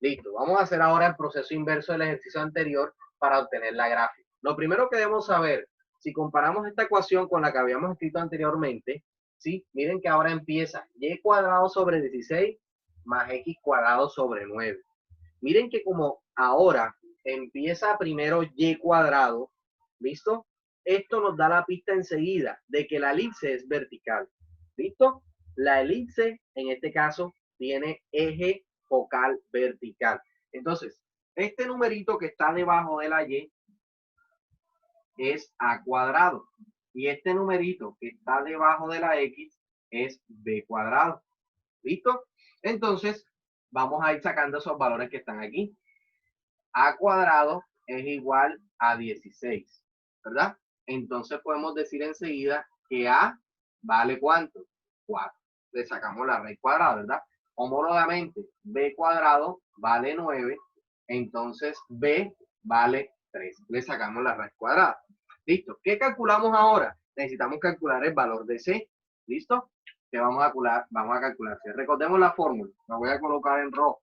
Listo, vamos a hacer ahora el proceso inverso del ejercicio anterior para obtener la gráfica. Lo primero que debemos saber, si comparamos esta ecuación con la que habíamos escrito anteriormente, ¿sí? Miren que ahora empieza y cuadrado sobre 16 más x cuadrado sobre 9. Miren que como ahora empieza primero y cuadrado, ¿listo? Esto nos da la pista enseguida de que la elipse es vertical, ¿listo? La elipse, en este caso, tiene eje focal vertical. Entonces, este numerito que está debajo de la y es a cuadrado. Y este numerito que está debajo de la x es b cuadrado. ¿Listo? Entonces, vamos a ir sacando esos valores que están aquí. A cuadrado es igual a 16, ¿verdad? Entonces podemos decir enseguida que A vale ¿cuánto? 4. Le sacamos la raíz cuadrada, ¿verdad? Homólogamente, B cuadrado vale 9, entonces B vale 3. Le sacamos la raíz cuadrada. Listo. ¿Qué calculamos ahora? Necesitamos calcular el valor de C. ¿Listo? Que vamos a calcular, C. Recordemos la fórmula. La voy a colocar en rojo.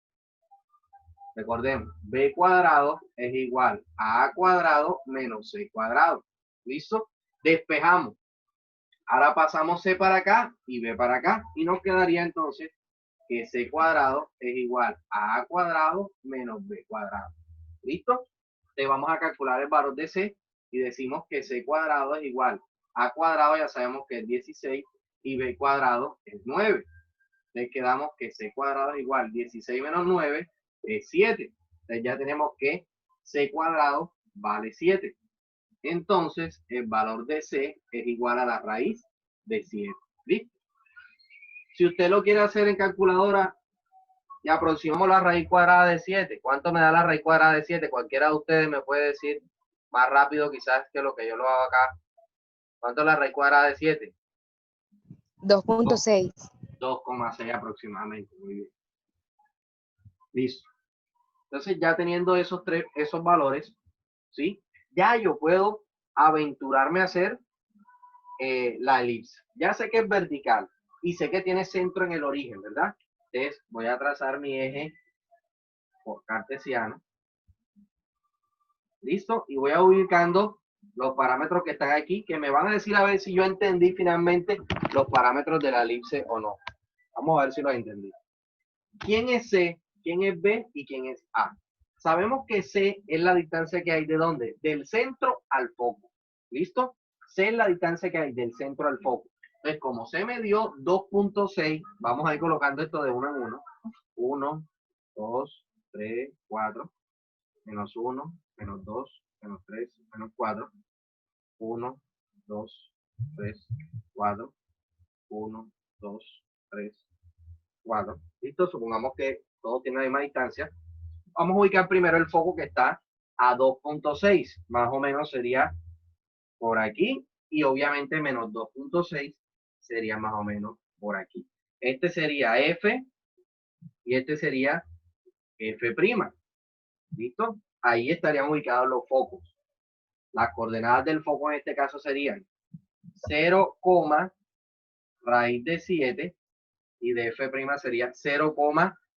Recordemos, b cuadrado es igual a a cuadrado menos c cuadrado. ¿Listo? Despejamos. Ahora pasamos c para acá y b para acá. Y nos quedaría entonces que c cuadrado es igual a cuadrado menos b cuadrado. ¿Listo? Entonces vamos a calcular el valor de c y decimos que c cuadrado es igual a cuadrado, ya sabemos que es 16, y b cuadrado es 9. Entonces quedamos que c cuadrado es igual 16 menos 9 es 7. Entonces ya tenemos que c cuadrado vale 7. Entonces el valor de c es igual a la raíz de 7. ¿Listo? Si usted lo quiere hacer en calculadora y aproximamos la raíz cuadrada de 7, ¿cuánto me da la raíz cuadrada de 7? Cualquiera de ustedes me puede decir más rápido quizás que lo que yo lo hago acá. ¿Cuánto es la raíz cuadrada de 7? 2.6. 2,6 aproximadamente. Muy bien. Listo. Entonces ya teniendo esos valores, ¿sí? Ya yo puedo aventurarme a hacer la elipse. Ya sé que es vertical y sé que tiene centro en el origen, ¿verdad? Entonces voy a trazar mi eje por cartesiano. ¿Listo? Y voy a ubicando los parámetros que están aquí, que me van a decir a ver si yo entendí finalmente los parámetros de la elipse o no. Vamos a ver si los entendí. ¿Quién es C? ¿Quién es B? ¿Y quién es A? Sabemos que C es la distancia que hay de dónde? Del centro al foco. ¿Listo? C es la distancia que hay del centro al foco. Entonces, como C me dio 2.6, vamos a ir colocando esto de uno en uno. 1, 2, 3, 4, menos 1, menos 2, menos 3, menos 4. 1, 2, 3, 4. 1, 2, 3, 4. ¿Listo? Supongamos que todo tiene la misma distancia. Vamos a ubicar primero el foco que está a 2.6. Más o menos sería por aquí. Y obviamente menos 2.6 sería más o menos por aquí. Este sería F y este sería F'. ¿Listo? Ahí estarían ubicados los focos. Las coordenadas del foco en este caso serían 0, raíz de 7 y de F' sería 0,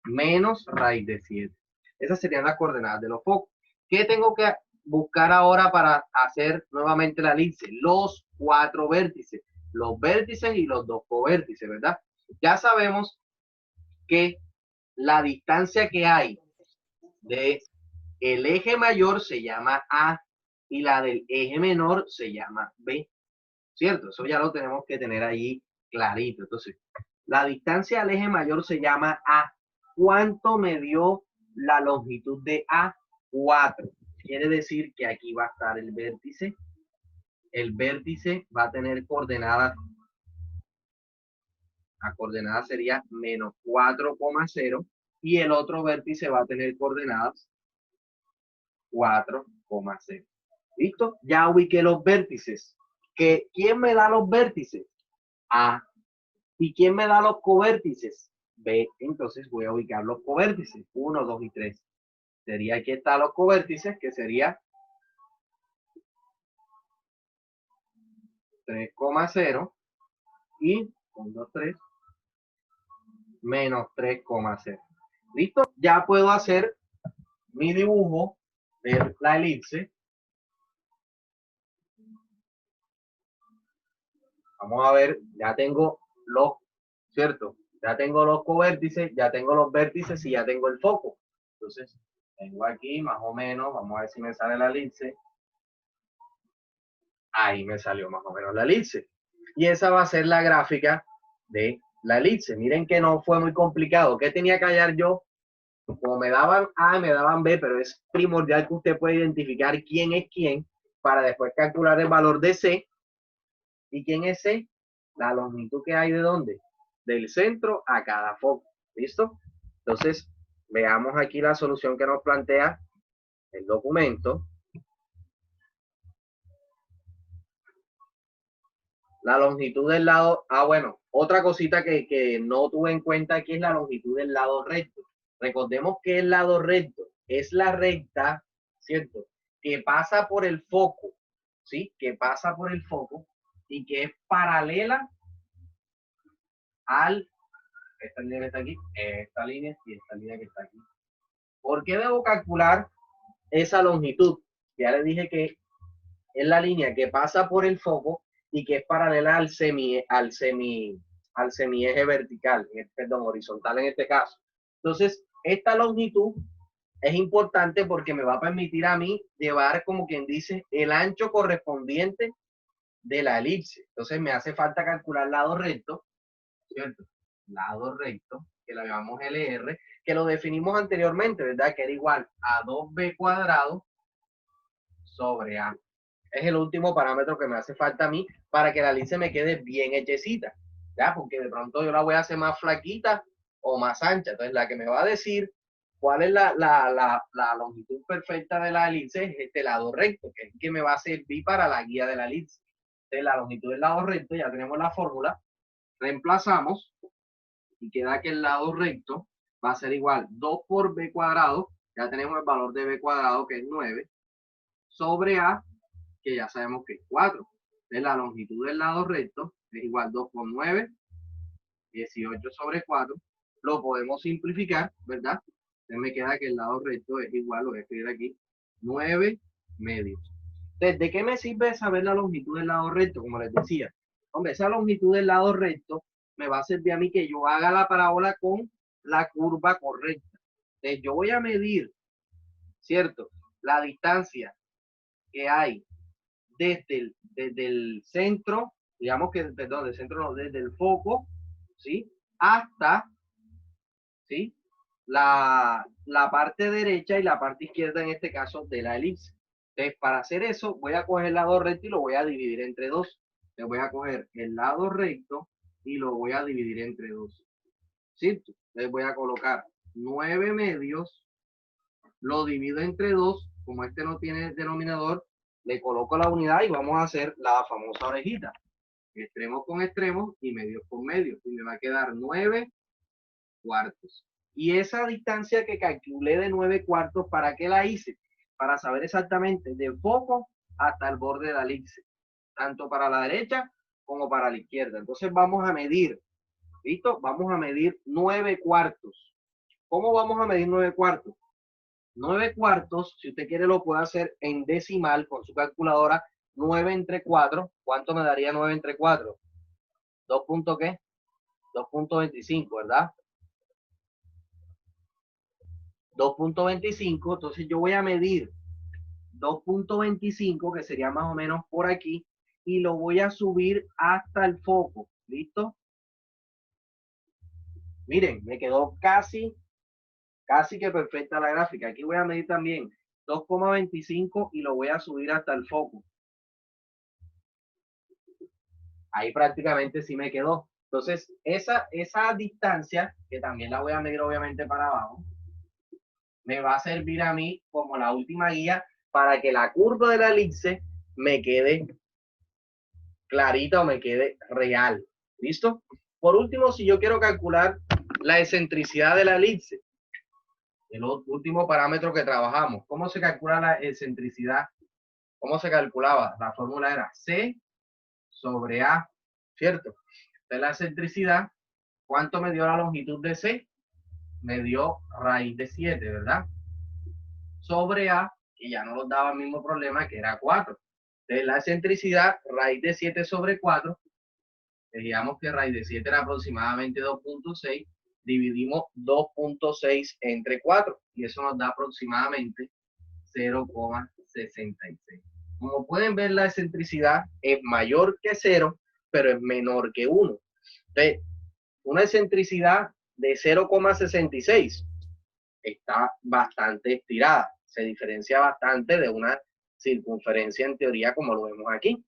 menos raíz de 7. Esas serían las coordenadas de los focos. ¿Qué tengo que buscar ahora para hacer nuevamente la elipse? Los 4 vértices. Los vértices y los 2 covértices, ¿verdad? Ya sabemos que la distancia que hay de el eje mayor se llama A y la del eje menor se llama B. ¿Cierto? Eso ya lo tenemos que tener ahí clarito. Entonces, la distancia al eje mayor se llama A. ¿Cuánto me dio la longitud de A? 4. Quiere decir que aquí va a estar el vértice. El vértice va a tener coordenadas. La coordenada sería menos 4,0 y el otro vértice va a tener coordenadas 4,0. ¿Listo? Ya ubiqué los vértices. ¿Quién me da los vértices? A. ¿Y quién me da los covértices? B. Entonces voy a ubicar los covértices. 1, 2 y 3. Sería aquí están los covértices, que sería 3,0 y 1, 2, 3, menos 3,0. ¿Listo? Ya puedo hacer mi dibujo de la elipse. Vamos a ver, ya tengo los, ¿cierto? Ya tengo los covértices, ya tengo los vértices y ya tengo el foco. Entonces, tengo aquí más o menos, vamos a ver si me sale la elipse. Ahí me salió más o menos la elipse. Y esa va a ser la gráfica de la elipse. Miren que no fue muy complicado. ¿Qué tenía que hallar yo? Como me daban A, me daban B, pero es primordial que usted pueda identificar quién es quién para después calcular el valor de C. ¿Y quién es C? La longitud que hay de dónde? Del centro a cada foco. ¿Listo? Entonces, veamos aquí la solución que nos plantea el documento. La longitud del lado, bueno, otra cosita que no tuve en cuenta aquí es la longitud del lado recto. Recordemos que el lado recto es la recta, ¿cierto? Que pasa por el foco, ¿sí? Que pasa por el foco y que es paralela al, esta línea que está aquí, esta línea y esta línea que está aquí. ¿Por qué debo calcular esa longitud? Ya les dije que es la línea que pasa por el foco y que es paralela al semieje vertical, perdón, horizontal en este caso. Entonces, esta longitud es importante porque me va a permitir a mí llevar, como quien dice, el ancho correspondiente de la elipse. Entonces, me hace falta calcular lado recto, ¿cierto? Lado recto, que lo llamamos LR, que lo definimos anteriormente, ¿verdad? Que era igual a 2b cuadrado sobre A. Es el último parámetro que me hace falta a mí para que la elipse me quede bien hechecita, ¿ya? Porque de pronto yo la voy a hacer más flaquita o más ancha. Entonces, la que me va a decir cuál es la longitud perfecta de la elipse es este lado recto, que es el que me va a servir para la guía de la elipse. Entonces, la longitud del lado recto, ya tenemos la fórmula, reemplazamos y queda que el lado recto va a ser igual 2 por b cuadrado, ya tenemos el valor de b cuadrado que es 9, sobre A, que ya sabemos que es 4. Entonces, la longitud del lado recto es igual 2 por 9, 18 sobre 4. Lo podemos simplificar, ¿verdad? Entonces me queda que el lado recto es igual, lo voy a escribir aquí, 9 medios. Entonces, ¿de qué me sirve saber la longitud del lado recto? Como les decía, hombre, esa longitud del lado recto me va a servir a mí que yo haga la parábola con la curva correcta. Entonces, yo voy a medir, ¿cierto? La distancia que hay desde el centro, digamos que, perdón, del centro no, desde el foco, ¿sí? Hasta, ¿sí? La parte derecha y la parte izquierda, en este caso, de la elipse. Entonces, para hacer eso, voy a coger el lado recto y lo voy a dividir entre dos. Entonces, voy a coger el lado recto y lo voy a dividir entre dos. ¿Cierto? Entonces, voy a colocar 9 medios, lo divido entre dos, como este no tiene denominador, le coloco la unidad y vamos a hacer la famosa orejita. Extremos con extremos y medios con medios. Y me va a quedar 9 cuartos. Y esa distancia que calculé de 9 cuartos, ¿para qué la hice? Para saber exactamente de foco hasta el borde de la elipse, tanto para la derecha como para la izquierda. Entonces vamos a medir, ¿listo? Vamos a medir 9 cuartos. ¿Cómo vamos a medir 9 cuartos? 9 cuartos, si usted quiere lo puede hacer en decimal con su calculadora. 9 entre 4, ¿cuánto me daría 9 entre 4? 2 punto ¿qué? 2.25, ¿verdad? 2.25, entonces yo voy a medir 2.25, que sería más o menos por aquí, y lo voy a subir hasta el foco, ¿listo? Miren, me quedó casi que perfecta la gráfica. Aquí voy a medir también 2.25 y lo voy a subir hasta el foco. Ahí prácticamente sí me quedó. Entonces, esa distancia, que también la voy a medir obviamente para abajo, me va a servir a mí como la última guía para que la curva de la elipse me quede clarita o me quede real. ¿Listo? Por último, si yo quiero calcular la excentricidad de la elipse, el último parámetro que trabajamos, ¿cómo se calcula la excentricidad? ¿Cómo se calculaba? La fórmula era C sobre A, ¿cierto? De la excentricidad, ¿cuánto me dio la longitud de C? me dio raíz de 7, ¿verdad? Sobre A, que ya no nos daba el mismo problema, que era 4. Entonces la excentricidad, raíz de 7 sobre 4, digamos que raíz de 7 era aproximadamente 2.6, dividimos 2.6 entre 4 y eso nos da aproximadamente 0,66. Como pueden ver, la excentricidad es mayor que 0, pero es menor que 1. Entonces, una excentricidad de 0,66 está bastante estirada, se diferencia bastante de una circunferencia en teoría como lo vemos aquí.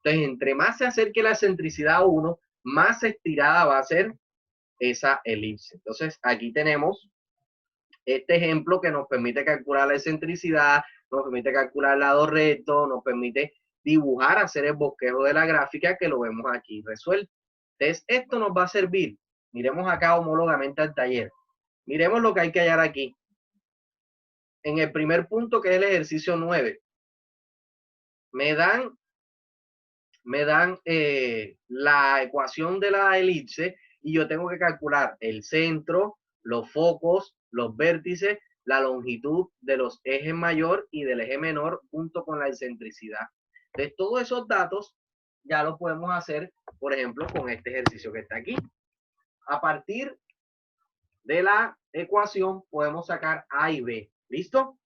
Entonces, entre más se acerque la excentricidad a 1, más estirada va a ser esa elipse. Entonces, aquí tenemos este ejemplo que nos permite calcular la excentricidad, nos permite calcular el lado recto, nos permite dibujar, hacer el bosquejo de la gráfica que lo vemos aquí resuelto. Entonces, esto nos va a servir. Miremos acá homólogamente al taller. Miremos lo que hay que hallar aquí. En el primer punto, que es el ejercicio 9, me dan la ecuación de la elipse y yo tengo que calcular el centro, los focos, los vértices, la longitud de los ejes mayor y del eje menor junto con la excentricidad. De todos esos datos ya lo podemos hacer, por ejemplo, con este ejercicio que está aquí. A partir de la ecuación podemos sacar A y B. ¿Listo?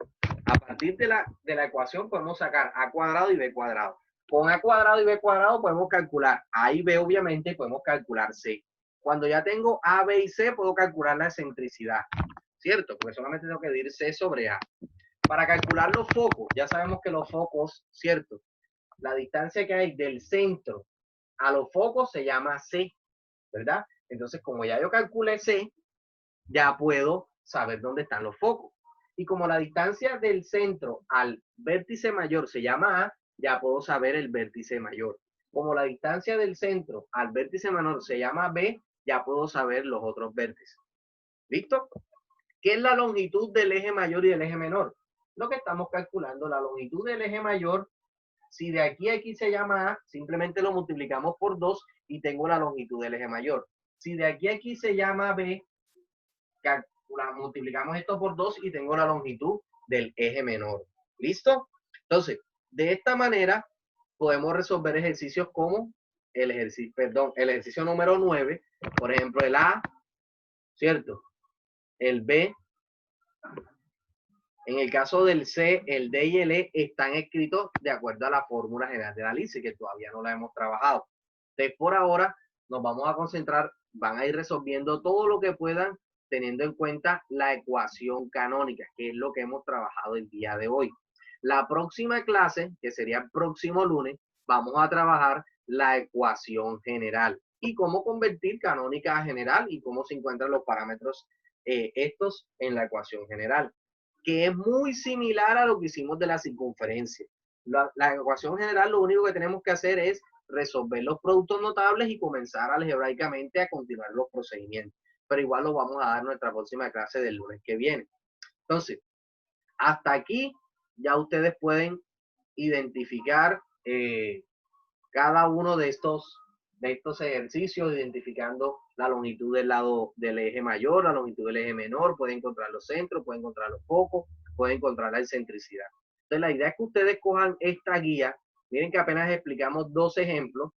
A partir de la ecuación podemos sacar A cuadrado y B cuadrado. Con A cuadrado y B cuadrado podemos calcular A y B, obviamente, podemos calcular C. Cuando ya tengo A, B y C, puedo calcular la excentricidad, ¿cierto? Porque solamente tengo que medir C sobre A. Para calcular los focos, ya sabemos que los focos, ¿cierto? La distancia que hay del centro a los focos se llama C, ¿verdad? Entonces, como ya yo calculé C, ya puedo saber dónde están los focos. Y como la distancia del centro al vértice mayor se llama A, ya puedo saber el vértice mayor. Como la distancia del centro al vértice menor se llama B, ya puedo saber los otros vértices. ¿Listo? ¿Qué es la longitud del eje mayor y del eje menor? Lo que estamos calculando, la longitud del eje mayor, si de aquí a aquí se llama A, simplemente lo multiplicamos por 2 y tengo la longitud del eje mayor. Si de aquí a aquí se llama B, multiplicamos esto por 2 y tengo la longitud del eje menor. ¿Listo? Entonces, de esta manera podemos resolver ejercicios como el ejercicio número 9, por ejemplo, el A, ¿cierto? El B. En el caso del C, el D y el E están escritos de acuerdo a la fórmula general de la elipse, que todavía no la hemos trabajado. Entonces, por ahora, nos vamos a concentrar, van a ir resolviendo todo lo que puedan, teniendo en cuenta la ecuación canónica, que es lo que hemos trabajado el día de hoy. La próxima clase, que sería el próximo lunes, vamos a trabajar la ecuación general y cómo convertir canónica a general y cómo se encuentran los parámetros estos en la ecuación general, que es muy similar a lo que hicimos de la circunferencia. La ecuación general, lo único que tenemos que hacer es resolver los productos notables y comenzar algebraicamente a continuar los procedimientos. Pero igual lo vamos a dar en nuestra próxima clase del lunes que viene. Entonces, hasta aquí ya ustedes pueden identificar cada uno de estos ejercicios, identificando la longitud del lado del eje mayor, la longitud del eje menor, pueden encontrar los centros, pueden encontrar los focos, pueden encontrar la excentricidad. Entonces, la idea es que ustedes cojan esta guía. Miren que apenas explicamos 2 ejemplos.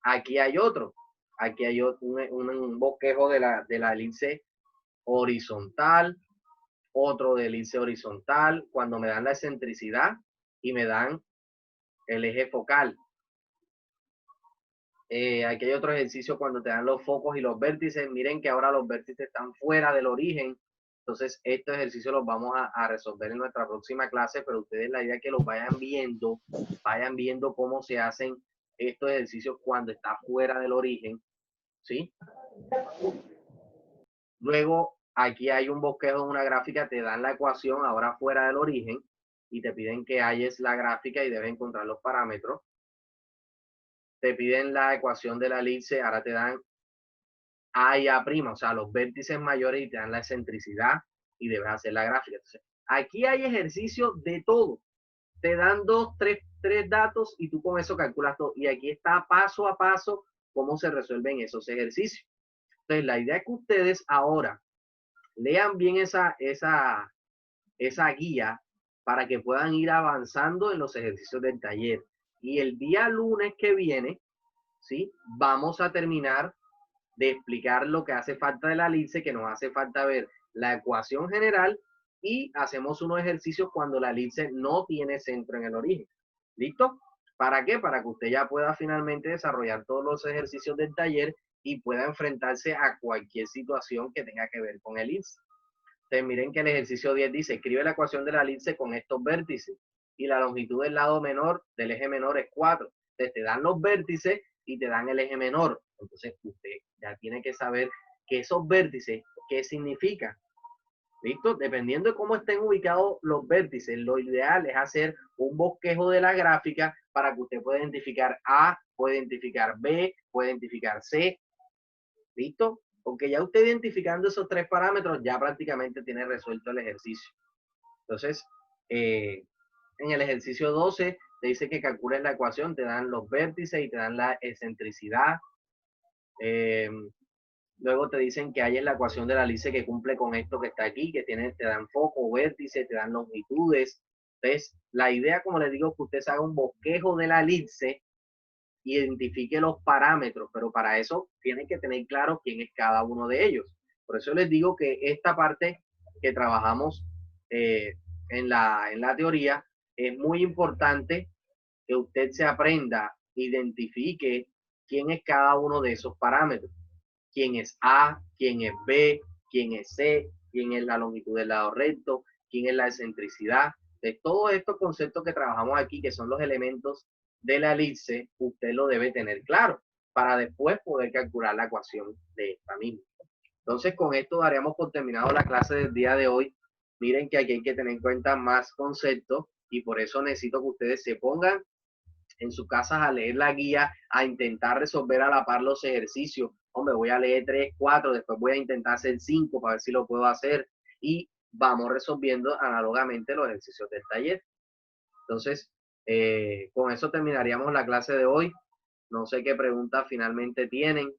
Aquí hay otro. Aquí hay un bosquejo de la elipse horizontal, otro de elipse horizontal, cuando me dan la excentricidad y me dan el eje focal. Aquí hay otro ejercicio cuando te dan los focos y los vértices. Miren que ahora los vértices están fuera del origen. Entonces, estos ejercicios los vamos a resolver en nuestra próxima clase, pero ustedes la idea es que los vayan viendo cómo se hacen estos ejercicios cuando está fuera del origen, ¿sí? Luego, aquí hay un bosquejo de una gráfica, te dan la ecuación ahora fuera del origen y te piden que halles la gráfica y debes encontrar los parámetros. Te piden la ecuación de la elipse, ahora te dan A y A', o sea, los vértices mayores y te dan la excentricidad y debes hacer la gráfica. Entonces, aquí hay ejercicios de todo. Te dan 2, 3 datos y tú con eso calculas todo. Y aquí está paso a paso cómo se resuelven esos ejercicios. Entonces, la idea es que ustedes ahora, lean bien esa guía para que puedan ir avanzando en los ejercicios del taller. Y el día lunes que viene, ¿sí? Vamos a terminar de explicar lo que hace falta de la elipse, que nos hace falta ver la ecuación general y hacemos unos ejercicios cuando la elipse no tiene centro en el origen. ¿Listo? ¿Para qué? Para que usted ya pueda finalmente desarrollar todos los ejercicios del taller y pueda enfrentarse a cualquier situación que tenga que ver con el elipse. Entonces, miren que el ejercicio 10 dice, escribe la ecuación de la elipse con estos vértices y la longitud del lado menor del eje menor es 4. Entonces, te dan los vértices y te dan el eje menor. Entonces, usted ya tiene que saber que esos vértices, ¿qué significan? ¿Listo? Dependiendo de cómo estén ubicados los vértices, lo ideal es hacer un bosquejo de la gráfica para que usted pueda identificar A, puede identificar B, puede identificar C. ¿Listo? Porque ya usted identificando esos tres parámetros ya prácticamente tiene resuelto el ejercicio. Entonces, en el ejercicio 12 te dice que calcules la ecuación, te dan los vértices y te dan la excentricidad. Luego te dicen que hay en la ecuación de la elipse que cumple con esto que está aquí, que te dan foco, vértice, te dan longitudes. Entonces, la idea, como les digo, es que usted se haga un bosquejo de la elipse, identifique los parámetros, pero para eso tiene que tener claro quién es cada uno de ellos. Por eso les digo que esta parte que trabajamos en la teoría es muy importante que usted se aprenda, identifique quién es cada uno de esos parámetros, quién es A, quién es B, quién es C, quién es la longitud del lado recto, quién es la excentricidad. De todos estos conceptos que trabajamos aquí, que son los elementos de la elipse, usted lo debe tener claro para después poder calcular la ecuación de esta misma. Entonces, con esto daremos por terminado la clase del día de hoy. Miren que aquí hay que tener en cuenta más conceptos y por eso necesito que ustedes se pongan en sus casas a leer la guía, a intentar resolver a la par los ejercicios. Hombre, voy a leer 3, 4, después voy a intentar hacer 5 para ver si lo puedo hacer y vamos resolviendo análogamente los ejercicios del taller. Entonces, con eso terminaríamos la clase de hoy. No sé qué preguntas finalmente tienen.